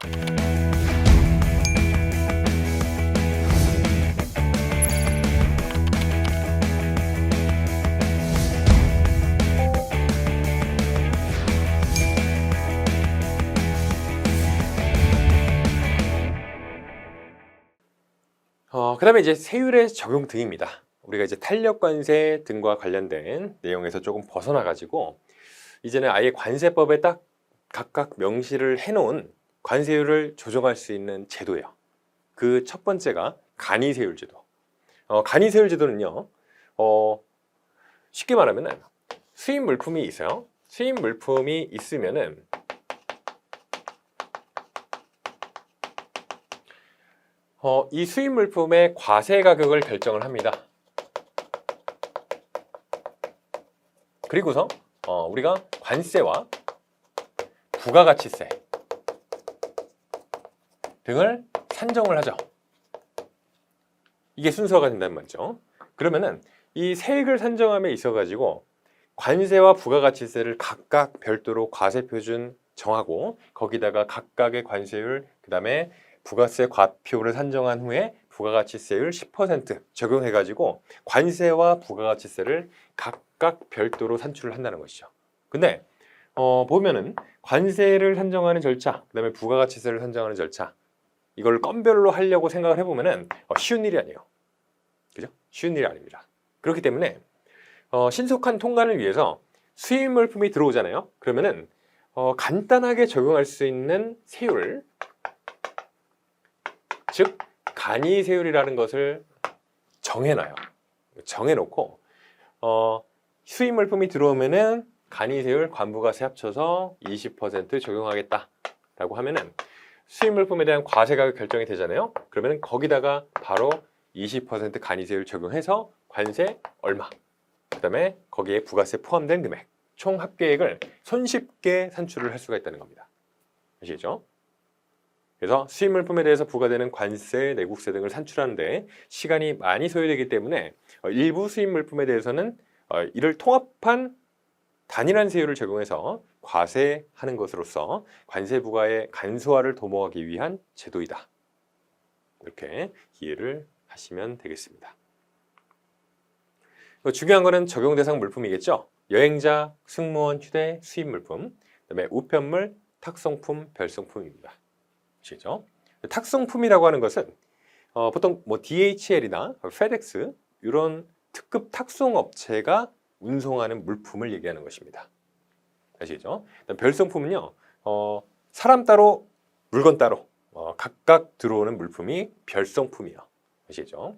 그 다음에 이제 세율의 적용 등입니다. 우리가 이제 탄력관세 등과 관련된 내용에서 조금 벗어나가지고 이제는 아예 관세법에 딱 각각 명시를 해놓은 관세율을 조정할 수 있는 제도예요. 그 첫 번째가 간이세율제도. 간이세율제도는요, 쉽게 말하면은 수입 물품이 있어요. 수입 물품이 있으면은 이 수입 물품의 과세 가격을 결정을 합니다. 그리고서 우리가 관세와 부가가치세 등을 산정을 하죠. 이게 순서가 된다는 말이죠. 그러면은 이 세액을 산정함에 있어 가지고 관세와 부가가치세를 각각 별도로 과세표준 정하고 거기다가 각각의 관세율, 그 다음에 부가세 과표를 산정한 후에 부가가치세율 10% 적용해 가지고 관세와 부가가치세를 각각 별도로 산출을 한다는 것이죠. 근데 보면은 관세를 산정하는 절차, 그 다음에 부가가치세를 산정하는 절차, 이걸 건별로 하려고 생각을 해보면은 쉬운 일이 아니에요. 그죠? 쉬운 일이 아닙니다. 그렇기 때문에 신속한 통관을 위해서 수입 물품이 들어오잖아요. 그러면은 간단하게 적용할 수 있는 세율, 즉 간이세율이라는 것을 정해놔요. 정해놓고 수입 물품이 들어오면은 간이세율, 관부가세 합쳐서 20% 적용하겠다라고 하면은 수입 물품에 대한 과세가격 결정이 되잖아요. 그러면 거기다가 바로 20% 간이세율 적용해서 관세 얼마, 그 다음에 거기에 부가세 포함된 금액, 총 합계액을 손쉽게 산출을 할 수가 있다는 겁니다. 아시겠죠? 그래서 수입 물품에 대해서 부과되는 관세, 내국세 등을 산출하는데 시간이 많이 소요되기 때문에 일부 수입 물품에 대해서는 이를 통합한 단일한 세율을 적용해서 과세하는 것으로서 관세 부과의 간소화를 도모하기 위한 제도이다. 이렇게 이해를 하시면 되겠습니다. 중요한 거는 적용 대상 물품이겠죠. 여행자, 승무원, 휴대, 수입 물품, 그다음에 우편물, 탁송품, 별송품입니다. 아시죠? 탁송품이라고 하는 것은 보통 뭐 DHL이나 FedEx 이런 특급 탁송 업체가 운송하는 물품을 얘기하는 것입니다. 아시죠? 별송품은요, 사람 따로, 물건 따로 각각 들어오는 물품이 별송품이에요. 아시죠?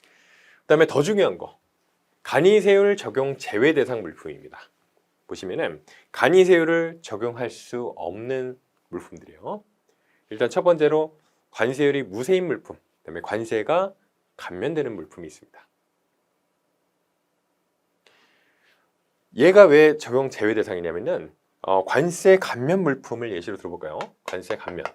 그 다음에 더 중요한 거, 간이세율 적용 제외 대상 물품입니다. 보시면은 간이세율을 적용할 수 없는 물품들이에요. 일단 첫 번째로 관세율이 무세인 물품, 그다음에 관세가 감면되는 물품이 있습니다. 얘가 왜 적용 제외 대상이냐면은 관세 감면 물품을 예시로 들어볼까요? 관세 감면.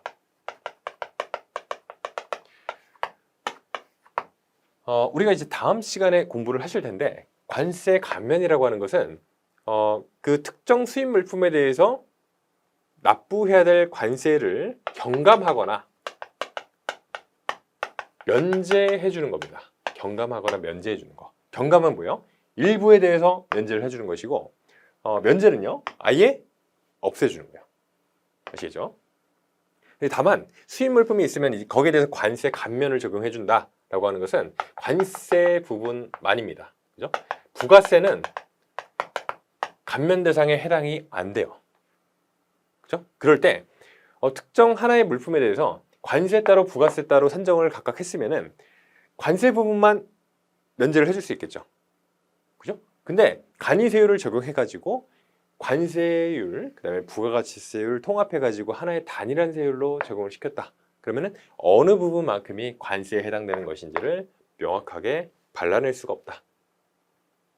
우리가 이제 다음 시간에 공부를 하실 텐데 관세 감면이라고 하는 것은 그 특정 수입 물품에 대해서 납부해야 될 관세를 경감하거나 면제해 주는 겁니다. 경감하거나 면제해 주는 거. 경감은 뭐예요? 일부에 대해서 면제를 해주는 것이고 면제는요 아예 없애주는 거예요. 아시겠죠? 다만 수입 물품이 있으면 거기에 대해서 관세 감면을 적용해 준다라고 하는 것은 관세 부분만입니다. 그죠? 부가세는 감면 대상에 해당이 안 돼요. 그죠? 그럴 때 특정 하나의 물품에 대해서 관세 따로 부가세 따로 산정을 각각 했으면은 관세 부분만 면제를 해줄 수 있겠죠. 그죠? 근데 간이세율을 적용해가지고 관세율, 그 다음에 부가가치세율 통합해가지고 하나의 단일한 세율로 적용을 시켰다. 그러면은 어느 부분만큼이 관세에 해당되는 것인지를 명확하게 발라낼 수가 없다.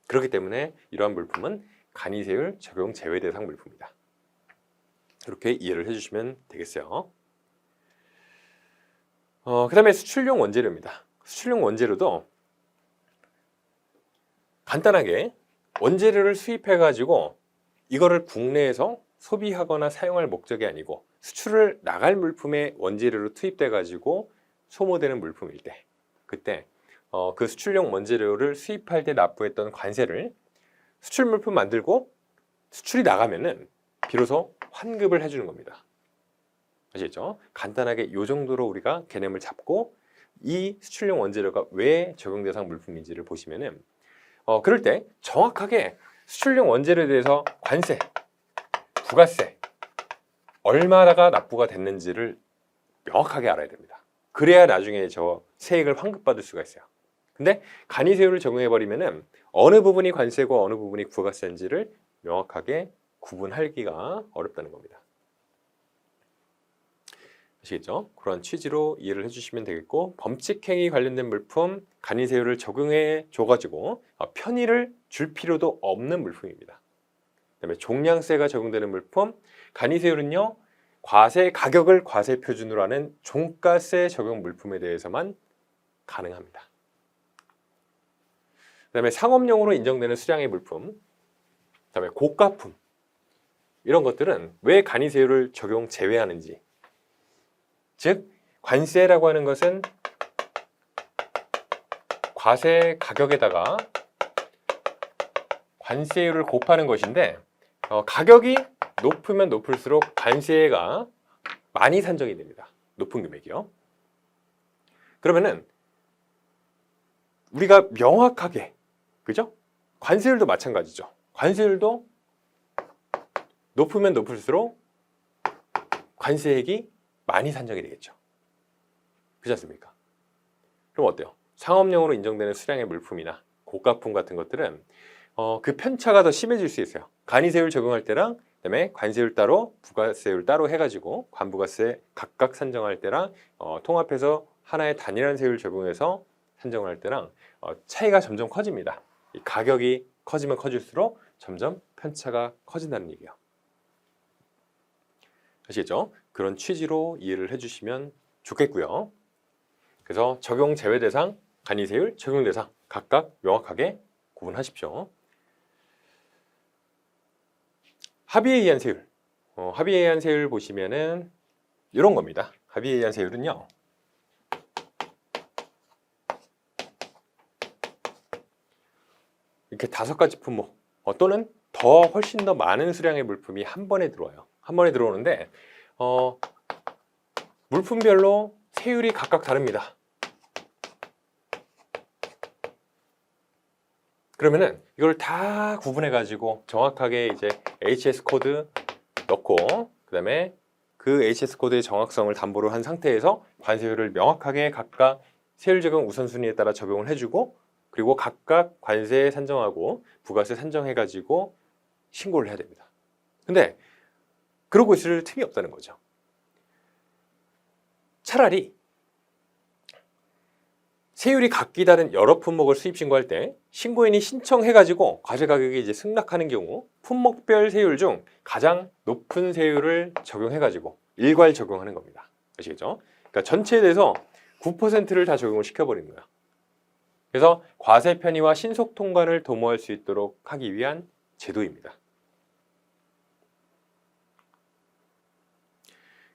그렇기 때문에 이러한 물품은 간이세율 적용 제외 대상 물품이다. 이렇게 이해를 해주시면 되겠어요. 그 다음에 수출용 원재료입니다. 수출용 원재료도 간단하게 원재료를 수입해가지고 이거를 국내에서 소비하거나 사용할 목적이 아니고 수출을 나갈 물품의 원재료로 투입돼 가지고 소모되는 물품일 때, 그때 그 수출용 원재료를 수입할 때 납부했던 관세를 수출 물품 만들고 수출이 나가면은 비로소 환급을 해주는 겁니다. 아시겠죠? 간단하게 이 정도로 우리가 개념을 잡고 이 수출용 원재료가 왜 적용 대상 물품인지를 보시면은 그럴 때 정확하게 수출용 원재료에 대해서 관세, 부가세 얼마가 납부가 됐는지를 명확하게 알아야 됩니다. 그래야 나중에 저 세액을 환급받을 수가 있어요. 근데 간이세율을 적용해버리면은 어느 부분이 관세고 어느 부분이 부가세인지를 명확하게 구분하기가 어렵다는 겁니다. 아시겠죠? 그런 취지로 이해를 해주시면 되겠고, 범칙행위 관련된 물품 간이세율을 적용해 줘가지고 편의를 줄 필요도 없는 물품입니다. 그다음에 종량세가 적용되는 물품 간이세율은요, 과세 가격을 과세 표준으로 하는 종가세 적용 물품에 대해서만 가능합니다. 그다음에 상업용으로 인정되는 수량의 물품, 그다음에 고가품 이런 것들은 왜 간이세율을 적용 제외하는지, 즉 관세라고 하는 것은 과세 가격에다가 관세율을 곱하는 것인데 가격이 높으면 높을수록 관세가 많이 산정이 됩니다. 높은 금액이요. 그러면은 우리가 명확하게, 그죠? 관세율도 마찬가지죠. 관세율도 높으면 높을수록 관세액이 많이 산정이 되겠죠. 그렇지 않습니까? 그럼 어때요? 상업용으로 인정되는 수량의 물품이나 고가품 같은 것들은 그 편차가 더 심해질 수 있어요. 간이세율 적용할 때랑 그다음에 관세율 따로, 부가세율 따로 해가지고 관부가세 각각 산정할 때랑 통합해서 하나의 단일한 세율 적용해서 산정을 할 때랑 차이가 점점 커집니다. 이 가격이 커지면 커질수록 점점 편차가 커진다는 얘기예요. 아시겠죠? 그런 취지로 이해를 해주시면 좋겠고요. 그래서 적용 제외 대상, 간이세율, 적용 대상 각각 명확하게 구분하십시오. 합의에 의한 세율. 합의에 의한 세율 보시면은 이런 겁니다. 합의에 의한 세율은요, 이렇게 5가지 품목 또는 더 훨씬 더 많은 수량의 물품이 한 번에 들어와요. 한 번에 들어오는데 물품별로 세율이 각각 다릅니다. 그러면은 이걸 다 구분해 가지고 정확하게 이제 HS 코드 넣고, 그다음에 그 HS 코드의 정확성을 담보로 한 상태에서 관세율을 명확하게 각각 세율 적용 우선순위에 따라 적용을 해주고, 그리고 각각 관세 산정하고 부가세 산정해 가지고 신고를 해야 됩니다. 근데 그러고 있을 틈이 없다는 거죠. 차라리 세율이 각기 다른 여러 품목을 수입 신고할 때 신고인이 신청해가지고 과세 가격이 이제 승낙하는 경우 품목별 세율 중 가장 높은 세율을 적용해가지고 일괄 적용하는 겁니다. 아시겠죠? 그러니까 전체에 대해서 9%를 다 적용을 시켜버리는 거예요. 그래서 과세 편의와 신속 통관을 도모할 수 있도록 하기 위한 제도입니다.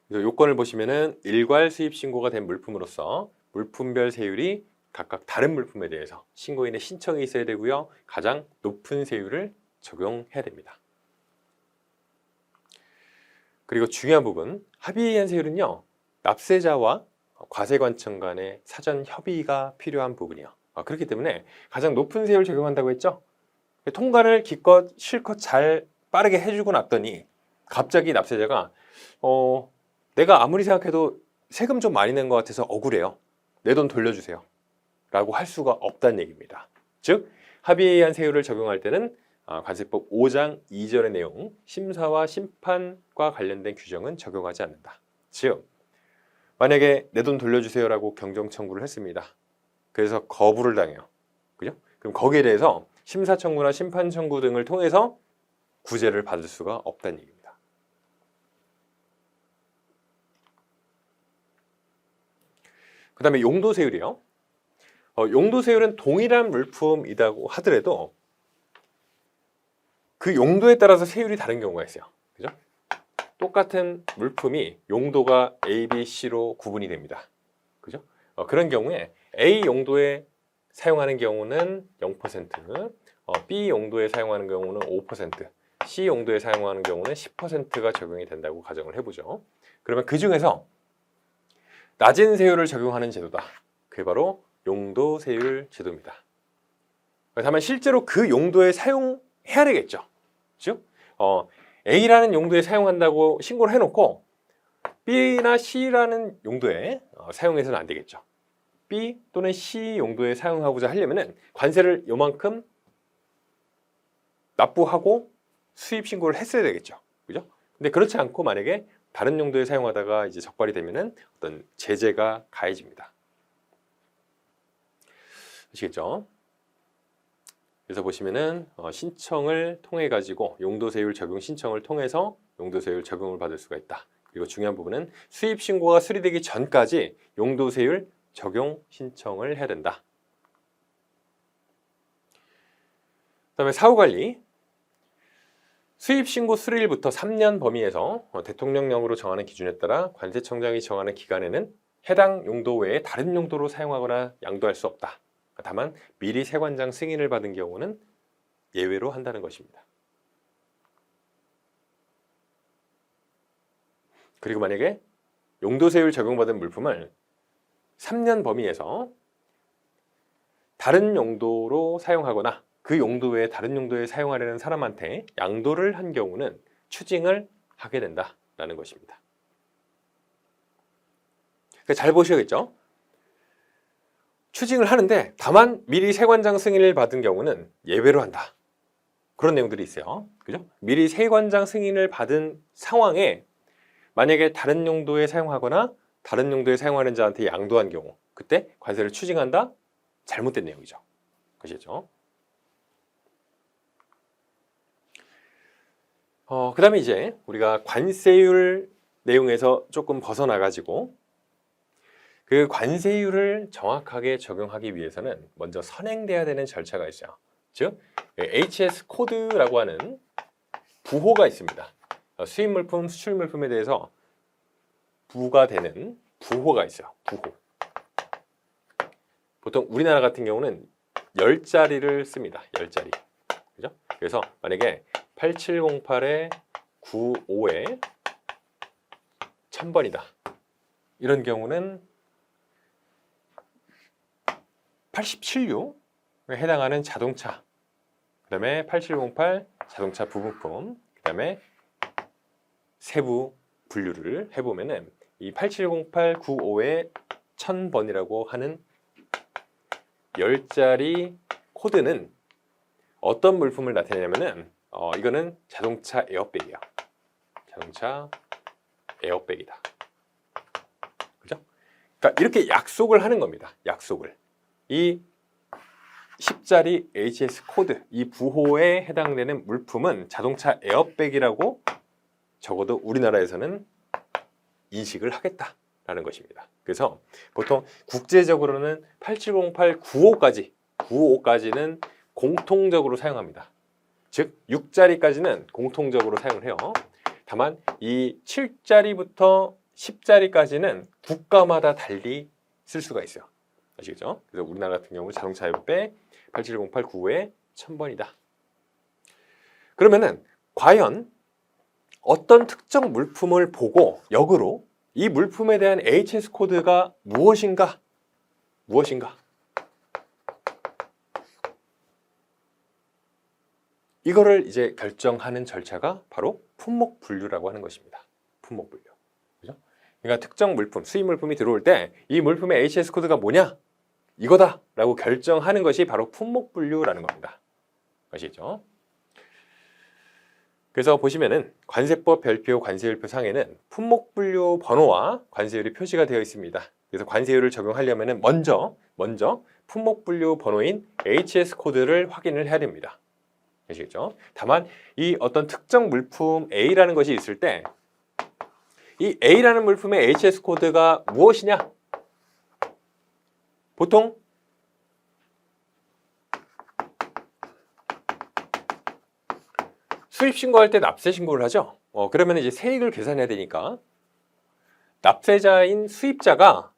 그래서 요건을 보시면은 일괄 수입 신고가 된 물품으로서 물품별 세율이 각각 다른 물품에 대해서 신고인의 신청이 있어야 되고요. 가장 높은 세율을 적용해야 됩니다. 그리고 중요한 부분, 합의에 의한 세율은요, 납세자와 과세관청 간의 사전 협의가 필요한 부분이에요. 그렇기 때문에 가장 높은 세율을 적용한다고 했죠. 통관을 기껏 실컷 잘 빠르게 해주고 났더니 갑자기 납세자가 내가 아무리 생각해도 세금 좀 많이 낸 것 같아서 억울해요. 내 돈 돌려주세요. 라고 할 수가 없다는 얘기입니다. 즉 합의에 의한 세율을 적용할 때는 관세법 5장 2절의 내용, 심사와 심판과 관련된 규정은 적용하지 않는다. 즉 만약에 내 돈 돌려주세요라고 경정 청구를 했습니다. 그래서 거부를 당해요. 그죠? 그럼 거기에 대해서 심사 청구나 심판 청구 등을 통해서 구제를 받을 수가 없다는 얘기입니다. 그 다음에 용도세율이요. 용도세율은 동일한 물품이라고 하더라도 그 용도에 따라서 세율이 다른 경우가 있어요. 그죠? 똑같은 물품이 용도가 A, B, C로 구분이 됩니다. 그죠? 그런 경우에 A 용도에 사용하는 경우는 0%, B 용도에 사용하는 경우는 5%, C 용도에 사용하는 경우는 10%가 적용이 된다고 가정을 해보죠. 그러면 그 중에서 낮은 세율을 적용하는 제도다. 그게 바로 용도 세율 제도입니다. 다만 실제로 그 용도에 사용해야 되겠죠. 즉, A라는 용도에 사용한다고 신고를 해놓고 B나 C라는 용도에 사용해서는 안 되겠죠. B 또는 C 용도에 사용하고자 하려면은 관세를 요만큼 납부하고 수입 신고를 했어야 되겠죠. 그죠? 근데 그렇지 않고 만약에 다른 용도에 사용하다가 이제 적발이 되면은 어떤 제재가 가해집니다. 아시겠죠? 그래서 보시면은 신청을 통해 가지고 용도세율 적용 신청을 통해서 용도세율 적용을 받을 수가 있다. 그리고 중요한 부분은 수입 신고가 수리되기 전까지 용도세율 적용 신청을 해야 된다. 그다음에 사후관리. 수입 신고 수리일부터 3년 범위에서 대통령령으로 정하는 기준에 따라 관세청장이 정하는 기간에는 해당 용도 외에 다른 용도로 사용하거나 양도할 수 없다. 다만 미리 세관장 승인을 받은 경우는 예외로 한다는 것입니다. 그리고 만약에 용도세율 적용받은 물품을 3년 범위에서 다른 용도로 사용하거나 그 용도 외에 다른 용도에 사용하려는 사람한테 양도를 한 경우는 추징을 하게 된다라는 것입니다. 그러니까 잘 보셔야겠죠? 추징을 하는데 다만 미리 세관장 승인을 받은 경우는 예외로 한다. 그런 내용들이 있어요. 그죠? 미리 세관장 승인을 받은 상황에 만약에 다른 용도에 사용하거나 다른 용도에 사용하는 자한테 양도한 경우 그때 관세를 추징한다? 잘못된 내용이죠. 아시겠죠? 그 다음에 이제 우리가 관세율 내용에서 조금 벗어나가지고 그 관세율을 정확하게 적용하기 위해서는 먼저 선행돼야 되는 절차가 있어요. 즉 HS 코드라고 하는 부호가 있습니다. 수입 물품, 수출 물품에 대해서 부과되는 부호가 있어요. 부호. 보통 우리나라 같은 경우는 10자리를 씁니다. 10자리. 그죠? 그래서 만약에 8708에 95에 1000번이다. 이런 경우는 87류에 해당하는 자동차, 그 다음에 8708 자동차 부부품, 그 다음에 세부 분류를 해보면은 이 8708, 95에 1000번이라고 하는 10자리 코드는 어떤 물품을 나타내냐면은 이거는 자동차 에어백이에요. 자동차 에어백이다. 그죠? 그러니까 이렇게 약속을 하는 겁니다. 약속을. 이 10자리 HS 코드, 이 부호에 해당되는 물품은 자동차 에어백이라고 적어도 우리나라에서는 인식을 하겠다라는 것입니다. 그래서 보통 국제적으로는 8708, 95까지는 공통적으로 사용합니다. 즉 6자리까지는 공통적으로 사용을 해요. 다만 이 7자리부터 10자리까지는 국가마다 달리 쓸 수가 있어요. 아시겠죠? 그래서 우리나라 같은 경우 자동차 에어백 8708, 95에 1000번이다. 그러면은 과연 어떤 특정 물품을 보고 역으로 이 물품에 대한 HS 코드가 무엇인가? 이거를 이제 결정하는 절차가 바로 품목 분류라고 하는 것입니다. 품목 분류. 그죠? 그러니까 특정 물품, 수입 물품이 들어올 때 이 물품의 HS 코드가 뭐냐? 이거다라고 결정하는 것이 바로 품목 분류라는 겁니다. 아시죠? 그래서 보시면은 관세법 별표 관세율표 상에는 품목 분류 번호와 관세율이 표시가 되어 있습니다. 그래서 관세율을 적용하려면은 먼저 품목 분류 번호인 HS 코드를 확인을 해야 됩니다. 아시겠죠? 다만 이 어떤 특정 물품 A라는 것이 있을 때 이 A라는 물품의 HS 코드가 무엇이냐? 보통 수입 신고할 때 납세 신고를 하죠. 그러면 이제 세액을 계산해야 되니까 납세자인 수입자가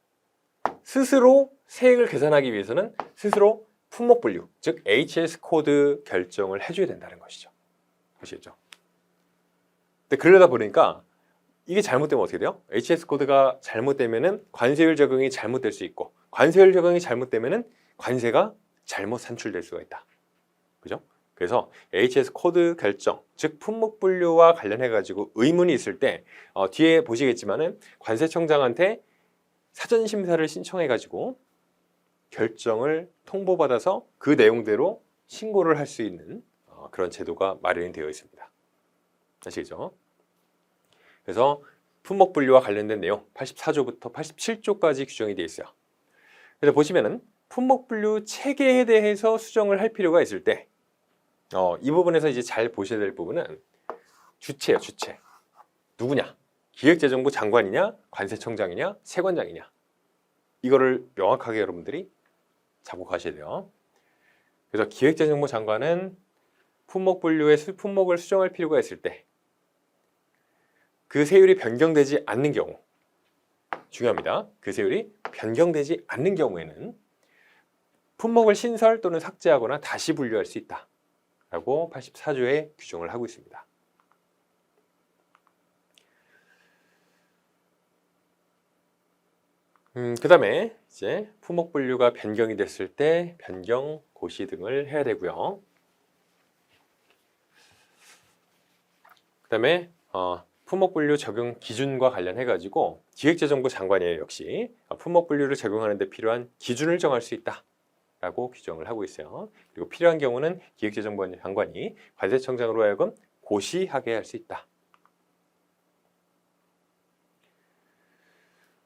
스스로 세액을 계산하기 위해서는 스스로 품목분류, 즉 HS 코드 결정을 해줘야 된다는 것이죠. 아시겠죠? 근데 그러다 보니까 이게 잘못되면 어떻게 돼요? HS 코드가 잘못되면은 관세율 적용이 잘못될 수 있고, 관세율 적용이 잘못되면은 관세가 잘못 산출될 수가 있다. 그죠? 그래서 HS 코드 결정, 즉 품목분류와 관련해 가지고 의문이 있을 때 뒤에 보시겠지만은 관세청장한테 사전 심사를 신청해 가지고 결정을 통보받아서 그 내용대로 신고를 할 수 있는 그런 제도가 마련이 되어 있습니다. 아시겠죠? 그래서 품목분류와 관련된 내용 84조부터 87조까지 규정이 되어 있어요. 그래서 보시면은 품목분류 체계에 대해서 수정을 할 필요가 있을 때 이 부분에서 이제 잘 보셔야 될 부분은 주체예요, 주체. 누구냐? 기획재정부 장관이냐, 관세청장이냐, 세관장이냐. 이거를 명확하게 여러분들이 잡고 가셔야 돼요. 그래서 기획재정부 장관은 품목분류의 품목을 수정할 필요가 있을 때 그 세율이 변경되지 않는 경우, 중요합니다. 그 세율이 변경되지 않는 경우에는 품목을 신설 또는 삭제하거나 다시 분류할 수 있다 라고 84조에 규정을 하고 있습니다. 그 다음에 이제 품목 분류가 변경이 됐을 때 변경 고시 등을 해야 되고요. 그 다음에 품목 분류 적용 기준과 관련해 가지고 기획재정부 장관이에요. 역시 품목 분류를 적용하는 데 필요한 기준을 정할 수 있다 라고 규정을 하고 있어요. 그리고 필요한 경우는 기획재정부 장관이 관세청장으로 하여금 고시하게 할 수 있다.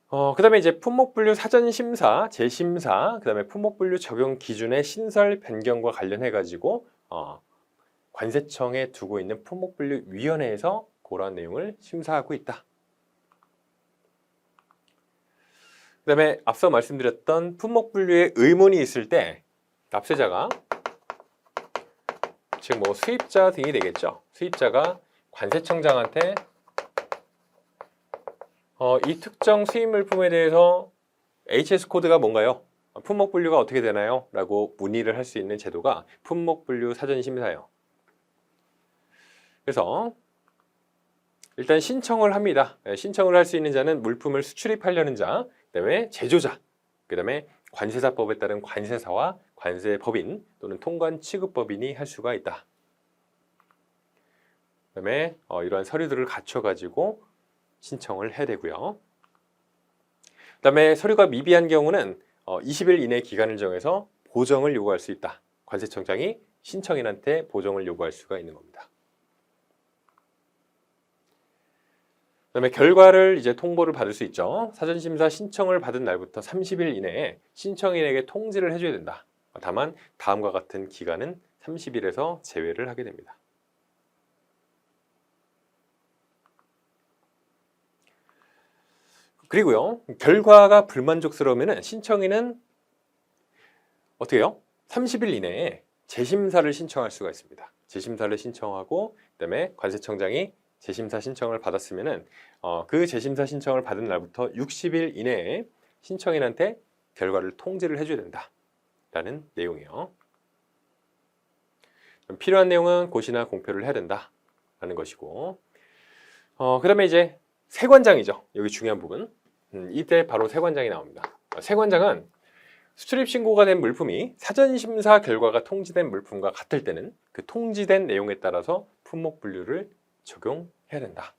그 다음에 이제 품목분류 사전심사, 재심사, 그 다음에 품목분류 적용 기준의 신설 변경과 관련해 가지고 관세청에 두고 있는 품목분류위원회에서 그러한 내용을 심사하고 있다. 그 다음에 앞서 말씀드렸던 품목분류에 의문이 있을 때 납세자가, 즉 뭐 수입자 등이 되겠죠. 수입자가 관세청장한테 이 특정 수입 물품에 대해서 HS 코드가 뭔가요? 품목 분류가 어떻게 되나요? 라고 문의를 할 수 있는 제도가 품목 분류 사전 심사예요. 그래서 일단 신청을 합니다. 신청을 할 수 있는 자는 물품을 수출입하려는 자, 그다음에 제조자, 그다음에 관세사법에 따른 관세사와 관세법인 또는 통관 취급법인이 할 수가 있다. 그다음에 이러한 서류들을 갖춰가지고 신청을 해야 되고요. 그다음에 서류가 미비한 경우는 20일 이내 기간을 정해서 보정을 요구할 수 있다. 관세청장이 신청인한테 보정을 요구할 수가 있는 겁니다. 그다음에 결과를 이제 통보를 받을 수 있죠. 사전심사 신청을 받은 날부터 30일 이내에 신청인에게 통지를 해줘야 된다. 다만 다음과 같은 기간은 30일에서 제외를 하게 됩니다. 그리고요, 결과가 불만족스러우면 신청인은 어떻게 해요? 30일 이내에 재심사를 신청할 수가 있습니다. 재심사를 신청하고 그다음에 관세청장이 재심사 신청을 받았으면은 그 재심사 신청을 받은 날부터 60일 이내에 신청인한테 결과를 통지를 해줘야 된다라는 내용이에요. 필요한 내용은 고시나 공표를 해야 된다라는 것이고, 그다음에 이제 세관장이죠. 여기 중요한 부분. 이때 바로 세관장이 나옵니다. 세관장은 수출입 신고가 된 물품이 사전심사 결과가 통지된 물품과 같을 때는 그 통지된 내용에 따라서 품목 분류를 적용해야 된다.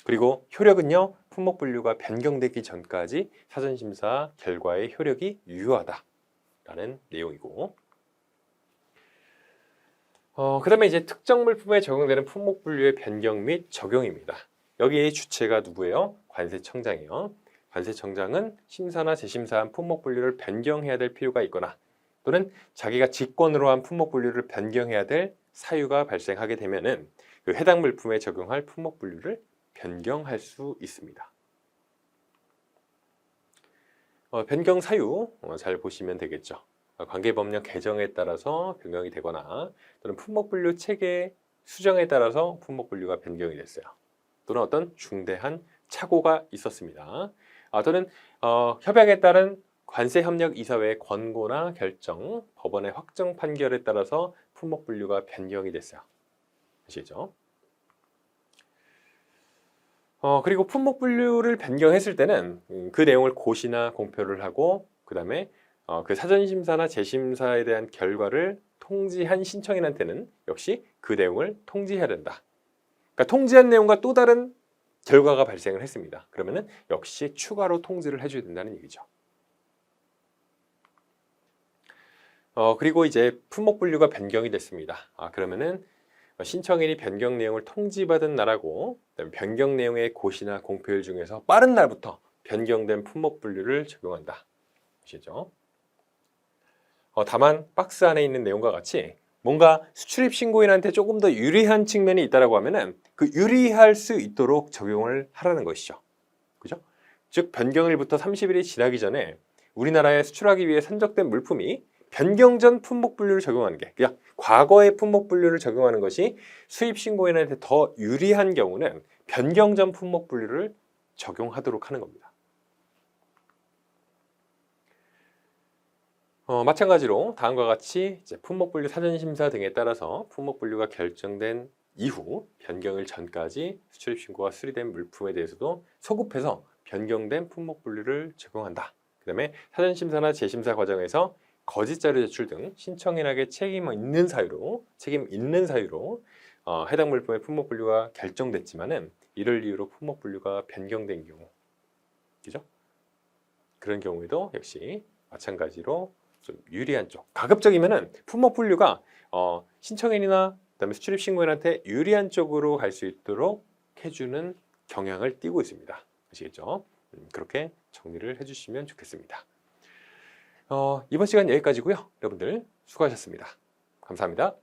그리고 효력은요, 품목 분류가 변경되기 전까지 사전심사 결과의 효력이 유효하다라는 내용이고, 그 다음에 이제 특정 물품에 적용되는 품목 분류의 변경 및 적용입니다. 여기에 주체가 누구예요? 관세청장이에요. 관세청장은 심사나 재심사한 품목 분류를 변경해야 될 필요가 있거나 또는 자기가 직권으로 한 품목 분류를 변경해야 될 사유가 발생하게 되면은 그 해당 물품에 적용할 품목 분류를 변경할 수 있습니다. 변경 사유 잘 보시면 되겠죠. 관계법령 개정에 따라서 변경이 되거나 또는 품목 분류 체계 수정에 따라서 품목 분류가 변경이 됐어요. 또는 어떤 중대한 착오가 있었습니다. 또는 협약에 따른 관세협력이사회의 권고나 결정, 법원의 확정 판결에 따라서 품목 분류가 변경이 됐어요. 아시겠죠? 그리고 품목 분류를 변경했을 때는 그 내용을 고시나 공표를 하고 그 다음에 그 사전심사나 재심사에 대한 결과를 통지한 신청인한테는 역시 그 내용을 통지해야 된다. 그러니까 통지한 내용과 또 다른 결과가 발생을 했습니다. 그러면은 역시 추가로 통지를 해줘야 된다는 얘기죠. 그리고 이제 품목 분류가 변경이 됐습니다. 그러면은 신청인이 변경 내용을 통지받은 날하고 그다음에 변경 내용의 고시나 공표일 중에서 빠른 날부터 변경된 품목 분류를 적용한다. 아시죠? 다만 박스 안에 있는 내용과 같이 뭔가 수출입 신고인한테 조금 더 유리한 측면이 있다라고 하면은 그 유리할 수 있도록 적용을 하라는 것이죠. 그죠? 즉 변경일부터 30일이 지나기 전에 우리나라에 수출하기 위해 선적된 물품이 변경 전 품목 분류를 적용하는 게 그냥 과거의 품목 분류를 적용하는 것이 수입 신고인한테 더 유리한 경우는 변경 전 품목 분류를 적용하도록 하는 겁니다. 마찬가지로 다음과 같이 이제 품목 분류 사전 심사 등에 따라서 품목 분류가 결정된 이후 변경일 전까지 수출입 신고가 수리된 물품에 대해서도 소급해서 변경된 품목 분류를 적용한다. 그다음에 사전 심사나 재심사 과정에서 거짓 자료 제출 등 신청인에게 책임 있는 사유로 해당 물품의 품목 분류가 결정됐지만은 이를 이유로 품목 분류가 변경된 경우, 그죠? 그런 경우에도 역시 마찬가지로 좀 유리한 쪽, 가급적이면은 품목 분류가 신청인이나 그다음에 수출입 신고인한테 유리한 쪽으로 갈 수 있도록 해주는 경향을 띠고 있습니다. 아시겠죠? 그렇게 정리를 해주시면 좋겠습니다. 이번 시간 여기까지고요. 여러분들 수고하셨습니다. 감사합니다.